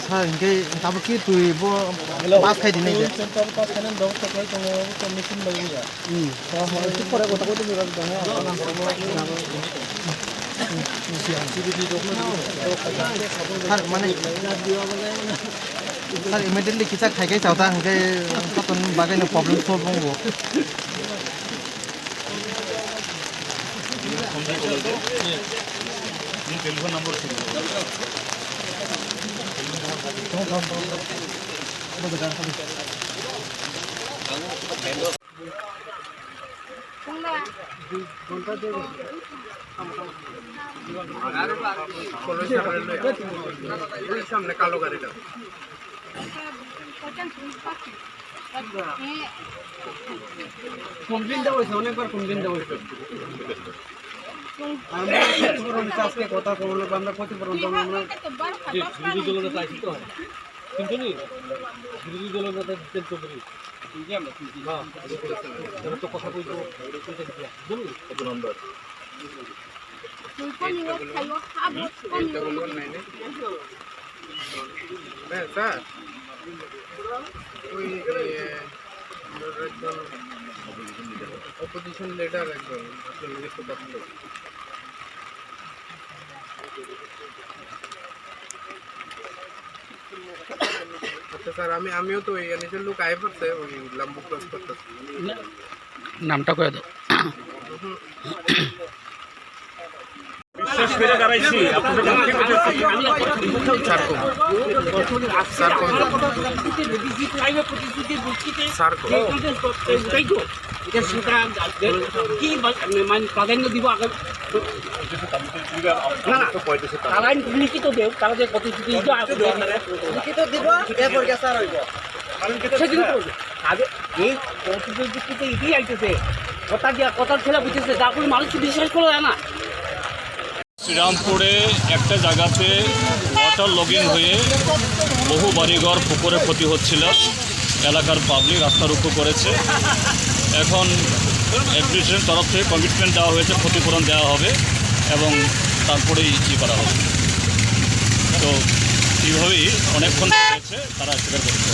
Sa hingga tapi kita ibu pas kayak gini deh. Har mana? Har immediately kita kayak jauh dah hingga satu bagian problem solve bonggo. Telephone number ছিল সামনে কালো গাড়িটা complain দেওয়া হয়েছে অনেকবার complain দেওয়া হয়েছে আমরা ক্ষতিপূরণ আজকে কথা বলবো আমরা ক্ষতিপূরণ আমরা বিরোধী দলের চাইছি তো কিন্তু নি বিরোধী দলের কথা দিতে করি ঠিক আছে আমরা তো কথা বলবো কত নম্বর হ্যাঁ স্যার ওই অপোজিশন লিডার একজন আপনার নিজস্ব পছন্দ আচ্ছা স্যার আমিও তো এই নিজের লোক আয় পড়ছে ওই লাম্বু ক্রস করতেছি নামটা কয়ে দাও বিশ্বাস করে দাঁড়াইছি আপনাদের প্রাধান্য দিব লিখিত দেব তারা যে প্রতিশ্রুতি লিখিত দিব সেদিন আগে এই প্রতিশ্রুতিতে এটাই আইতেছে কথার ছেলে বুঝতেছে যা কোনো মানুষ বিশ্বাস করে না শ্রীরামপুরে একটা জায়গাতে ওয়াটার লগিং হয়ে বহু বাড়িঘর পুকুরে ক্ষতি হচ্ছিল এলাকার পাবলিক রাস্তা রুখো করেছে এখন অ্যাডমিনিস্ট্রেশনের তরফ থেকে কমিটমেন্ট দেওয়া হয়েছে ক্ষতিপূরণ দেওয়া হবে এবং তারপরেই করা হবে তো এইভাবেই অনেকক্ষণ হয়েছে তারা স্বীকার করেছে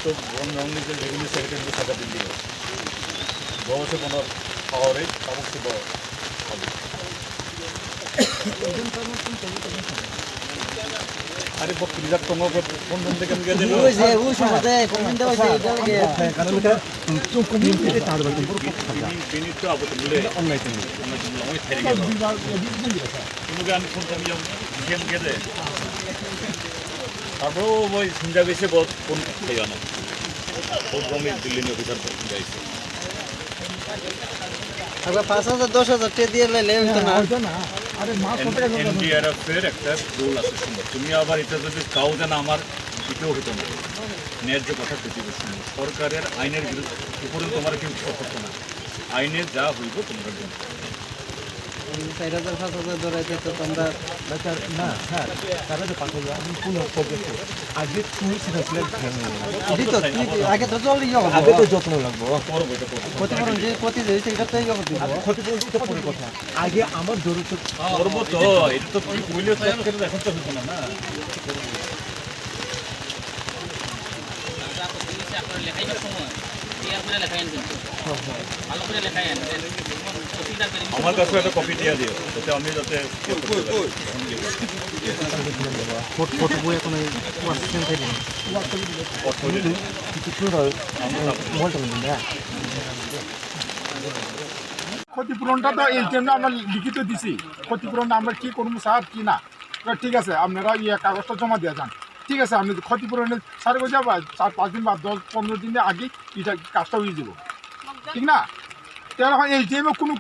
तो नॉमिनेटेड रेवेन्यू सेक्रेटरी सादा दिल्ली बहुत से बना और एक काम से बहुत अरे वो प्लीज़ तुम लोग कौन बंदे कम गए थे वो समझते हैं कमेंट दो से इधर के कारण का तुम कमेंट के तार बटन पर बिनी तो अब तुम ले ऑनलाइन में हमें थे क्या तुम लोग आने फोन कम जाओ गेम के दे अब वो संजाबी से बहुत फोन किया ना बहुत कमी दिल्ली में ऑफिसर पर गए थे अगर 5,000 10,000 टे दिए ले तो ना अरे मां एनडीआरएफ এর একটা রুল আছে সুন্দর তুমি আবার এটা যদি কাউ জানা আমার এটাও হতো না ন্যায্য কথা প্রতিবেশন সরকারের আইনের উপরে তোমার কেউ করতে না আইনে যা হইব তোমরা জানো 4,000 5,000 ধরাইতে তো তোমরা বেচার না স্যার তারা তো 5,000 আমি পুরো প্রজেক্ট আগে তুমি সেটা সিলেক্ট করে দিত আগে তো জলদি হবে আগে তো যত্ন লাগবে ক্ষতিপূরণ যে ক্ষতি হয়েছে এটা তো ইয়ে করতে হবে ক্ষতিপূরণ তো পরে কথা আগে আমার জরুরি করব তো এটা তো তুমি কইলে তো এখন তো হতো না না আপনারা লেখাইবার সময় ক্লিয়ার করে লেখাইন কিন্তু ভালো করে লেখাইন আমার কাছে একটা কপি দিয়ে দিও যাতে আমি যাতে ফটো বই এখন ওয়াটসঅ্যাপ থেকে কিছু হয় মোবাইলটা নিয়ে ক্ষতিপূরণটা তো এই জন্য আমরা লিখিত দিছি ক্ষতিপূরণ আমরা কি করবো স্যার কি না ঠিক আছে আপনারা কাগজটা জমা দিয়ে যান ঠিক আছে আপনি ক্ষতিপূরণের সাড়ে বছর বা 4-5 দিন বা 10-15 দিনের আগে এটা কাজটা হয়ে যাব ঠিক না তাহলে এই টাইমে কোনো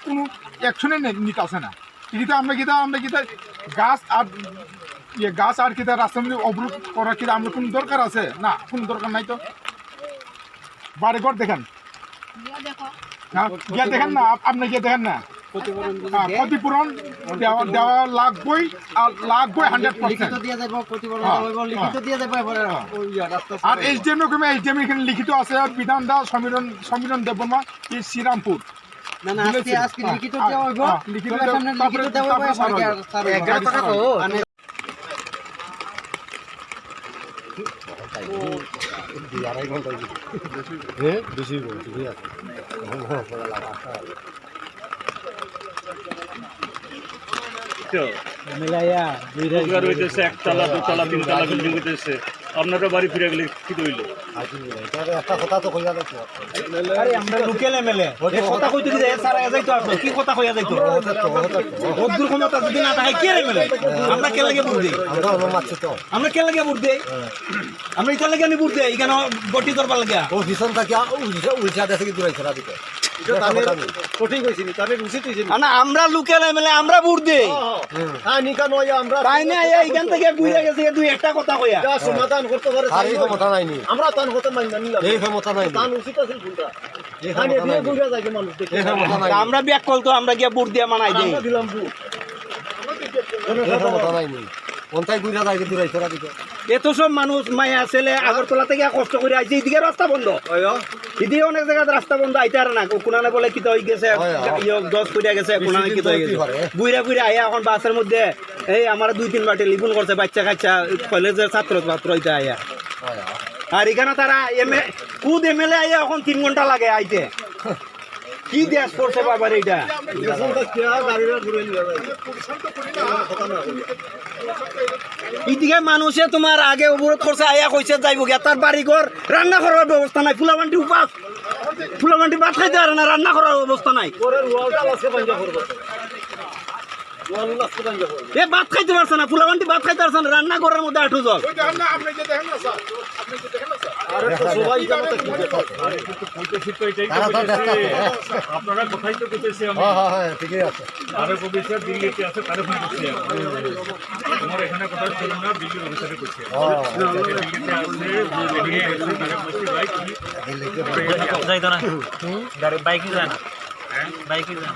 অ্যাকশনে নিতে আসে না এটা আমরা কিতা গাছ আর কিতা রাস্তার মধ্যে অবরোধ করার কিনা আমরা কোনো দরকার আছে না কোনো দরকার নাই তো বাড়িঘর দেখেন হ্যাঁ গিয়ে দেখেন না আপনি গিয়ে দেখেন না ক্ষতিপূরণ দেওয়া লাগবই, আর লাগবই 100%। আর এইচডিএম এখানে লিখিত আছে বিধান দা সমীরণ দেববর্মা শ্রীরামপুর। লিখিত একতলা 2তলা 3তলা বিল্ডিং হইতেছে, আপনারা বাড়ি ফিরে গেলে কি হইল? আমরা লোকাল এমএলএ কথা কইতে কি সারা যাইতো আপনি কি কথা কইয়া যাইতো ওদুর ক্ষমতা যদি না থাকে কে এমএলএ আমরা কে লাগে বুঝ দেই আমরা কে লাগে বুঝ দেই আমরা এটা লাগে আমি বুঝ দেই এখানে গটি করবার লাগা ও ভীষণ থাকে উল্টা দেশে কি দূরাই ছড়া দিতে কঠিন কইছিনি তবে উচিত হইছিনি না আমরা লোকাল এমএলএ আমরা বুঝ দেই হ্যাঁ নিকা নয় আমরা তাই না এইখান থেকে বুঝা গেছে দুই একটা কথা কইয়া সমাধান করতে পারে আর এই ক্ষমতা নাইনি আমরা তান হতে মানি না নিলাম এই ক্ষমতা নাইনি তান উচিত আছে ভুলটা এখানে দিয়ে বুঝা যায় যে মানুষ দেখে আমরা ব্যাক কল তো আমরা গিয়া বুট দিয়া মানাই দেই আমরা দিলাম বুট এই ক্ষমতা নাইনি কোনটাই বুঝা যায় যে দূরাই ছড়া দিতে এত সব মানুষ মায়া ছেলে আগরতলা থেকে কষ্ট করে আইছে এদিকে রাস্তা বন্ধ এদিকে অনেক জায়গায় রাস্তা বন্ধ আইতে আর না কোনানে বলে কি হয়ে গেছে দশ ফুটে গেছে কোনানে কি হয়ে গেছে বুইরা বুইরা আইয়া এখন বাসের মধ্যে এই আমার 2-3 বাটে লিপুন করছে বাচ্চা কাচ্চা কলেজের ছাত্র হইতে আইয়া আর এখানে তারা খুদ এমএলএ আইয়া এখন 3 ঘন্টা লাগে আইতে কি দেশ করছে বাবার এইটা এদিকে মানুষে তোমার আগে অবরোধ করছে আয়া কইছে যাইব গিয়া তার বাড়ি ঘর রান্না করার ব্যবস্থা নাই ফুলাবান্টি উপাস ফুলাবান্টি ভাত খাইতে পারে না রান্না করার ব্যবস্থা নাই এ ভাত খাইতে পারছে না ফুলাবান্টি ভাত খাইতে পারছে না রান্না করার মধ্যে আঠু জল আপনারা কোথায় তো করতেছি ঠিকই আছে আরো অফিসার দিল্লিতে আছে তারে ফোন করছি তোমার এখানে কথা ছিল না দিল্লির অফিসারে করছি দিল্লিতে আছে তারে বলছি ভাই তুমি যাইতো না গাড়ি বাইকে যায় না বাইকে যায়